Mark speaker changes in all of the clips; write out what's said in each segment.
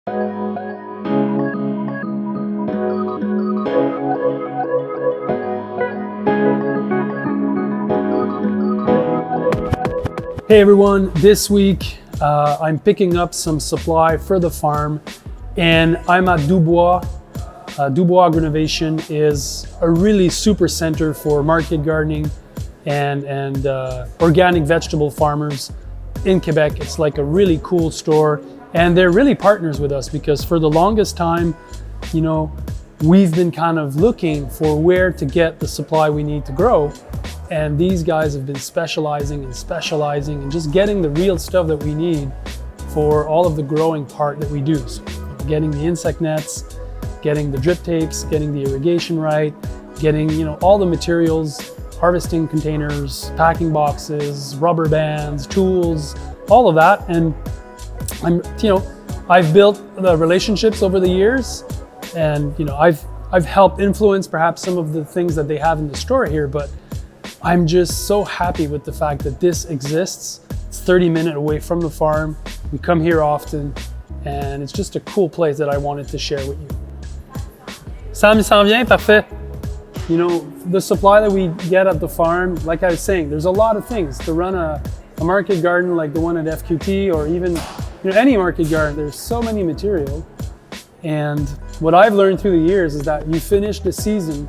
Speaker 1: Hey everyone, this week I'm picking up some supply for the farm and I'm at Dubois. Dubois Agrinovation is a really super center for market gardening and organic vegetable farmers in Quebec. It's like a really cool store and they're really partners with us because for the longest time, you know, we've been kind of looking for where to get the supply we need to grow. And these guys have been specializing and just getting the real stuff that we need for all of the growing part that we do. So getting the insect nets, getting the drip tapes, getting the irrigation right, getting, you know, all the materials, harvesting containers, packing boxes, rubber bands, tools, all of that. And I've built the relationships over the years and, you know, I've helped influence perhaps some of the things that they have in the store here, but I'm just so happy with the fact that this exists. It's 30 minutes away from the farm. We come here often and it's just a cool place that I wanted to share with you. Sam, il s'en vient, parfait. You know, the supply that we get at the farm, like I was saying, there's a lot of things to run a market garden like the one at FQT or even, you know, any market garden. There's so many material. And what I've learned through the years is that you finish the season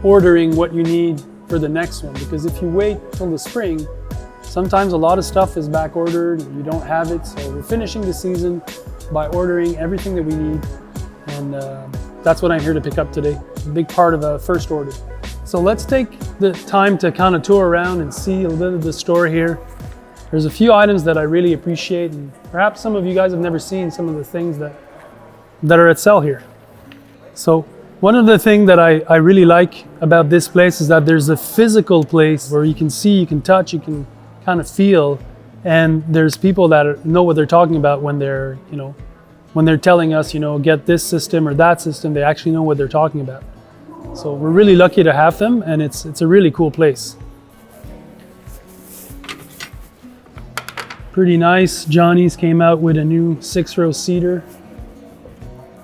Speaker 1: ordering what you need for the next one, because if you wait till the spring, sometimes a lot of stuff is back ordered and you don't have it. So we're finishing the season by ordering everything that we need, and that's what I'm here to pick up today. A big part of a first order. So let's take the time to kind of tour around and see a little bit of the store here. There's a few items that I really appreciate, and perhaps some of you guys have never seen some of the things that are at sale here. So one of the things that I really like about this place is that there's a physical place where you can see, you can touch, you can kind of feel, and there's people that know what they're talking about when they're, you know, when they're telling us, you know, get this system or that system. They actually know what they're talking about. So we're really lucky to have them, and it's a really cool place. Pretty nice. Johnny's came out with a new 6-row seater.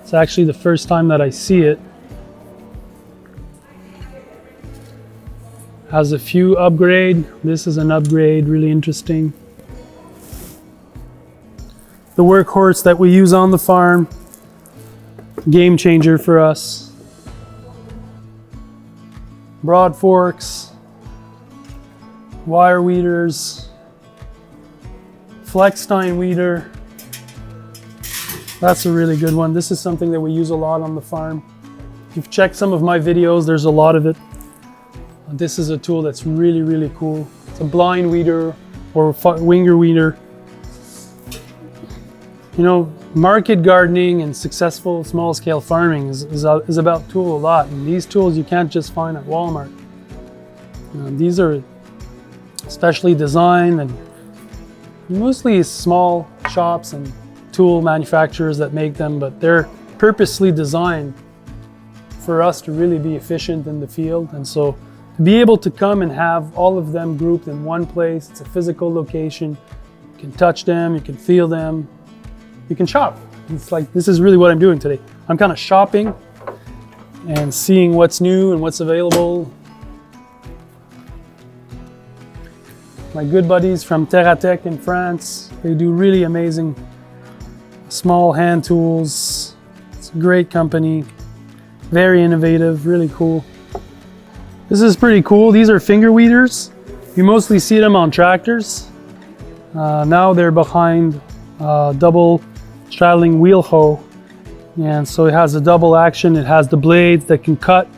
Speaker 1: It's actually the first time that I see it. Has a few upgrade. This is an upgrade, really interesting. The workhorse that we use on the farm, game changer for us. Broad forks, wire weeders, Fleckstein weeder. That's a really good one. This is something that we use a lot on the farm. If you've checked some of my videos, there's a lot of it. This is a tool that's really, really cool. It's a blind weeder or winger weeder. You know, market gardening and successful small-scale farming is about tool a lot. And these tools you can't just find at Walmart. These are specially designed and mostly small shops and tool manufacturers that make them, but they're purposely designed for us to really be efficient in the field. And so to be able to come and have all of them grouped in one place, it's a physical location. You can touch them, you can feel them, you can shop. It's like, this is really what I'm doing today. I'm kind of shopping and seeing what's new and what's available. My good buddies from Terratech in France, they do really amazing small hand tools. It's a great company, very innovative, really cool. This is pretty cool. These are finger weeders. You mostly see them on tractors. Now they're behind double straddling wheel hoe. And so it has a double action. It has the blades that can cut,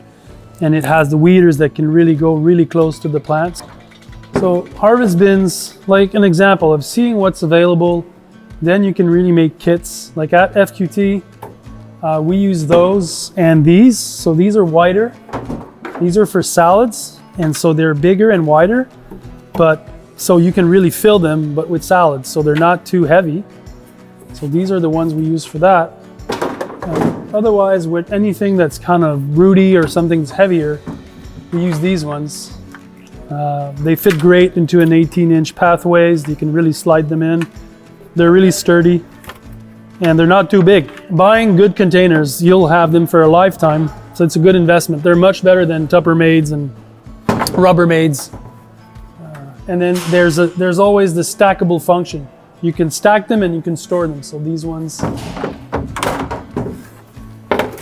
Speaker 1: and it has the weeders that can really go really close to the plants. So harvest bins, like an example of seeing what's available, then you can really make kits. Like at FQT, we use those and these. So these are wider. These are for salads, and so they're bigger and wider, but so you can really fill them, but with salads, so they're not too heavy. So these are the ones we use for that. Otherwise, with anything that's kind of rooty or something's heavier, we use these ones. They fit great into an 18-inch pathways. You can really slide them in. They're really sturdy. and they're not too big. Buying good containers, you'll have them for a lifetime, so it's a good investment. They're much better than Tuppermaids and Rubbermaids. And then there's always the stackable function. You can stack them and you can store them. So these ones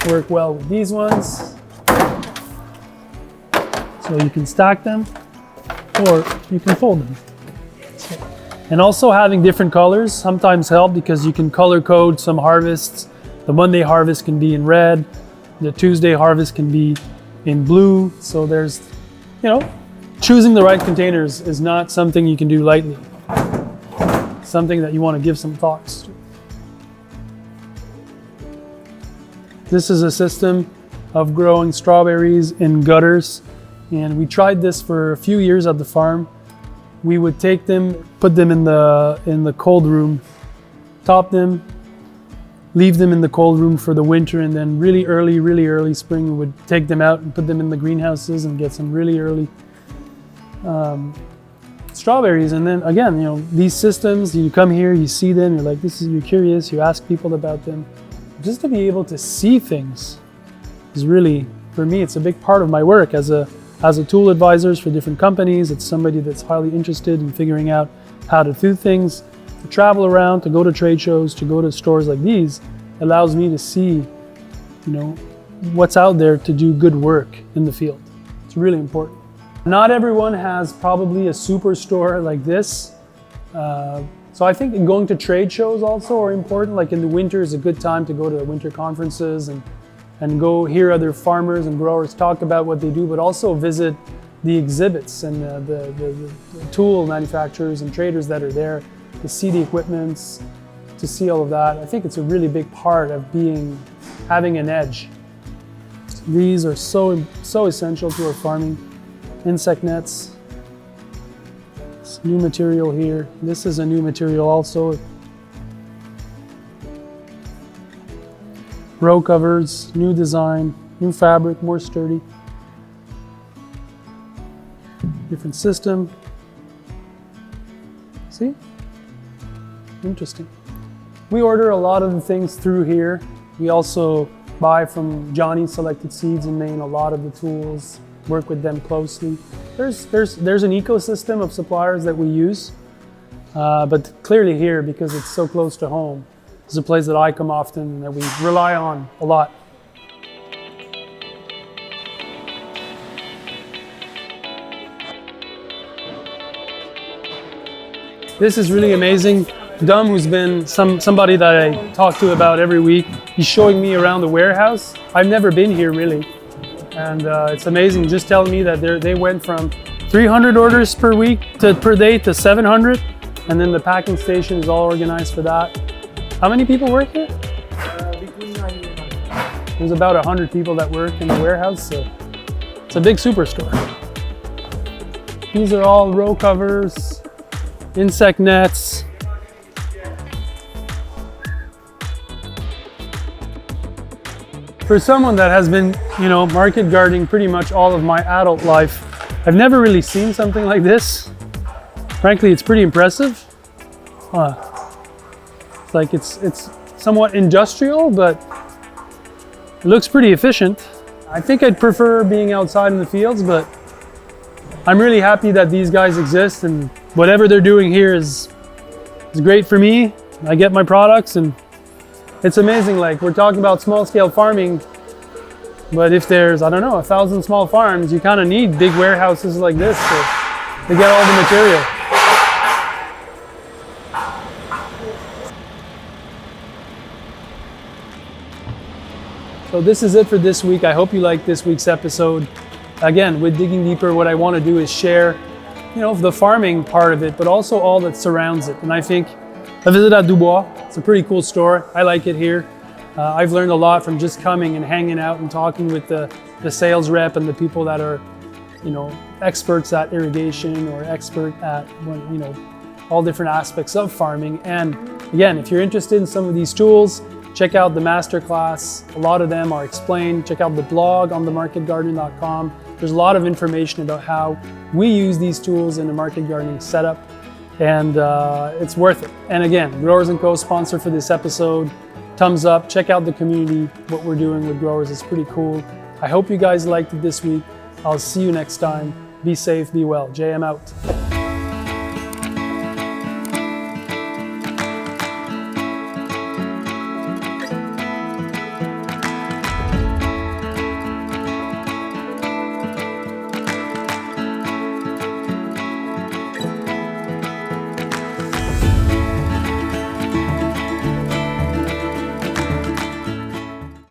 Speaker 1: work well with these ones. So you can stack them or you can fold them. And also having different colors sometimes help because you can color code some harvests. The Monday harvest can be in red, the Tuesday harvest can be in blue. So there's, you know, choosing the right containers is not something you can do lightly. It's something that you want to give some thoughts to. This is a system of growing strawberries in gutters, and we tried this for a few years at the farm. We would take them, put them in the cold room, top them, leave them in the cold room for the winter, and then really early spring we would take them out and put them in the greenhouses and get some really early strawberries. And then again, you know, these systems, you come here, you see them, you're like, you're curious, you ask people about them. Just to be able to see things is really, for me, it's a big part of my work as a tool advisors for different companies. It's somebody that's highly interested in figuring out how to do things. To travel around, to go to trade shows, to go to stores like these, allows me to see, you know, what's out there to do good work in the field. It's really important. Not everyone has probably a superstore like this. So I think going to trade shows also are important. Like in the winter is a good time to go to winter conferences and go hear other farmers and growers talk about what they do, but also visit the exhibits and the tool manufacturers and traders that are there to see the equipments, to see all of that. I think it's a really big part of having an edge. These are so essential to our farming. Insect nets. It's new material here. This is a new material also. Row covers, new design, new fabric, more sturdy. Different system. See? Interesting. We order a lot of the things through here. We also buy from Johnny's Selected Seeds in Maine, a lot of the tools, work with them closely. There's an ecosystem of suppliers that we use, but clearly here, because it's so close to home, it's a place that I come often and that we rely on a lot. This is really amazing. Dom, who's been somebody that I talk to about every week, he's showing me around the warehouse. I've never been here really. And it's amazing just telling me that they went from 300 orders per day to 700. And then the packing station is all organized for that. How many people work here?
Speaker 2: Between 90 and 100.
Speaker 1: There's about 100 people that work in the warehouse, so it's a big superstore. These are all row covers, insect nets. For someone that has been, you know, market gardening pretty much all of my adult life, I've never really seen something like this. Frankly, it's pretty impressive. It's like it's somewhat industrial, but it looks pretty efficient. I think I'd prefer being outside in the fields, but I'm really happy that these guys exist, and whatever they're doing here is great for me. I get my products, and it's amazing. Like, we're talking about small-scale farming, but if there's, I don't know, 1,000 small farms, you kind of need big warehouses like this to get all the material. So this is it for this week. I hope you liked this week's episode. Again, with Digging Deeper, what I want to do is share, you know, the farming part of it, but also all that surrounds it. And I think a visit at Dubois, it's a pretty cool store. I like it here. I've learned a lot from just coming and hanging out and talking with the sales rep and the people that are, you know, experts at irrigation or expert at, you know, all different aspects of farming. And again, if you're interested in some of these tools, check out the masterclass. A lot of them are explained. Check out the blog on themarketgardener.com. There's a lot of information about how we use these tools in a market gardening setup, and it's worth it. And again, Growers & Co. sponsor for this episode. thumbs up. Check out the community, what we're doing with growers. It's pretty cool. I hope you guys liked it this week. I'll see you next time. Be safe, be well. JM out.